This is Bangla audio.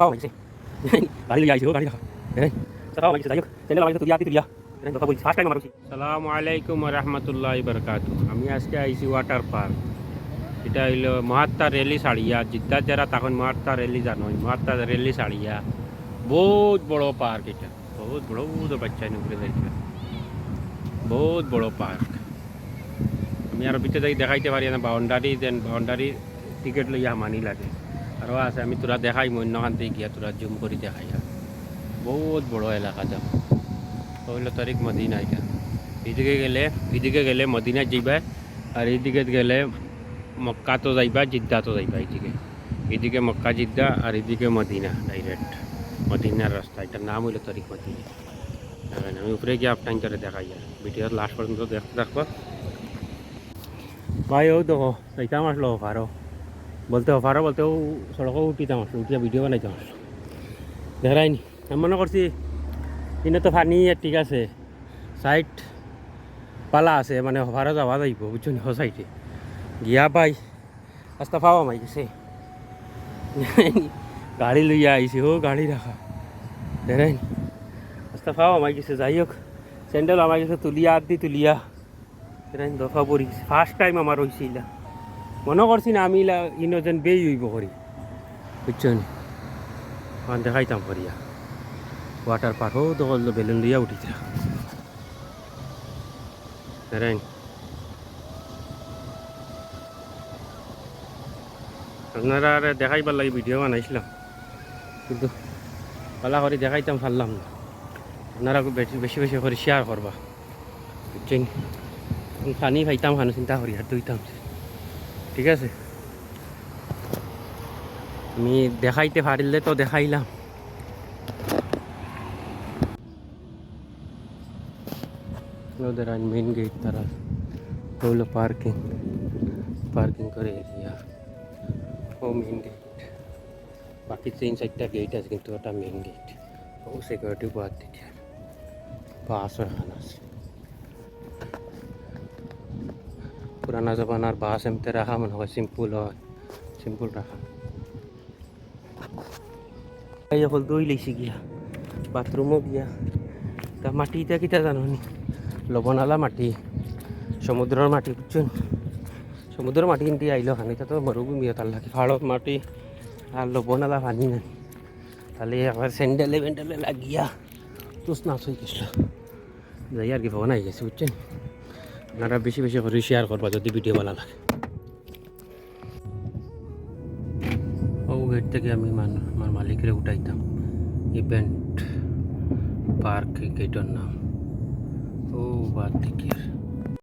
খাওয়া হয়েছে গাড়ি লিয়ে আইছে ও গাড়ি রাখা খাওয়া হয়েছে যাই হোক চ্যানেল আমাকে তুলিয়া তুলিয়া কথা বলছি ফার্স্ট টাইম আমার আসসালামু আলাইকুম রহমতুল্লাহ বরকাত। আমি আজকে আইছি ওয়াটার পার্ক। এটা হইল মহাত্মা রেলি সাড়িয়া জিদ্দার যারা তখন মহাত্মা রেলি জানো মহাত্মা রেলি সাড়িয়া বহুত বড় পার্ক। এটা বহুত বড় বহুত বাচ্চা নুপুরে যাইছে বহুত বড় পার্ক। আমি আর ভিতরে যাই দেখাইতে পারি না বাউন্ডারি দেন বাউন্ডারি টিকিট লইয়া মানি লাগে আরও আছে আমি তোরা দেখাই অন্যখান থেকে গিয়া তোরা জুম করে দেখাই বহুত বড় এলাকা যাও হইল তারিখ মদিনা। এটা এদিকে গেলে মদিনা যাইবা আর এইদিকে গেলে মক্কা তো যাইবা জিদ্দা তো যাইবা। এদিকে মক্কা জিদ্দা আর এদিকে মদিনা ডাইরেক্ট মদিনার রাস্তা। এটার নাম হইল তারিখ মদিনা। আমি উপরে গিয়ে আপনার ধরে দেখাই ভিডিওর লাস্ট পর্যন্ত দেখতে থাকবো ভাই। ও দেখো যাইতাম আসলো অফারও বলতে ও সড়কও উঠিতাম আসলো উঠিয়া ভিডিও বানাইতাম আসলো দেখাইনি। আমি মনে করছি কিন্তু তো ফানি ঠিক আছে সাইড পালা আছে মানে অফারও যাওয়া যাইব বুঝছেন হ সাইডে গিয়া পাই রাস্তা পাওয়া মাই গেছে গাড়ি লইয়া আইছে ও গাড়ি রাখা দেখাইনি রাস্তা পাওয়া মাই গেছে। যাই হোক স্যান্ডেল আমার গেছে তুলিয়া আদি তুলিয়া দেখাইনি দফা পড়ি গেছে। ফার্স্ট টাইম আমার হয়েছিল মনে করছি না আমি ইনো যেন বেই হইব করি বুঝছেন দেখাইতাম করিয়া ওয়াটার পার্ক ও দখল বেলুন দিয়া উঠিছিল দেখাইনি। আপনারা আর দেখাইবার লাগে ভিডিও বানাইছিলাম কিন্তু পালা করে দেখাইতাম পারলাম না। আপনারা বেশি বেশি করে শেয়ার করবা বুঝছেন। পানি খাইতাম খানো চিন্তা করি আর দইতাম ঠিক আছে। আমি দেখাইতে পারিলে তো দেখাইলাম। ওদের মেইন গেট তারা হলো পার্কিং করে এরিয়া ও মেইন গেট। বাকি 3-4টা গেট আছে কিন্তু ওটা মেইন গেট ও সিকিউরিটি বাদ দিতে বাস এখানে আছে পুরানা জমানার বাস এমতে রাখা মনে হয় সিম্পল হয় সিম্পল রাখা। হল দই লেছি গিয়া বাথরুমও গিয়া তা মাটিটা কিটা জানো নি লবণালা মাটি সমুদ্রের মাটি বুঝছেন। সমুদ্রের মাটি কিন্তু আইলো খান এটা তো মরুভূমি তার লাগে ফাড়ত মাটি আর লবণালা পানি নাই তাহলে আবার স্যান্ডেলে ব্যান্ডেলে লাগিয়া তুস নাচ হয়ে গেছিল যাই আর কি ভবন আই গেছে বুঝছেন। আপনারা বেশি বেশি করে শেয়ার করবা যদি ভিডিও ভালো লাগে। ও গেট থেকে আমি আমার মালিকের উঠাইতাম ইভেন্ট পার্ক গেটের নাম ও বাদ থেকে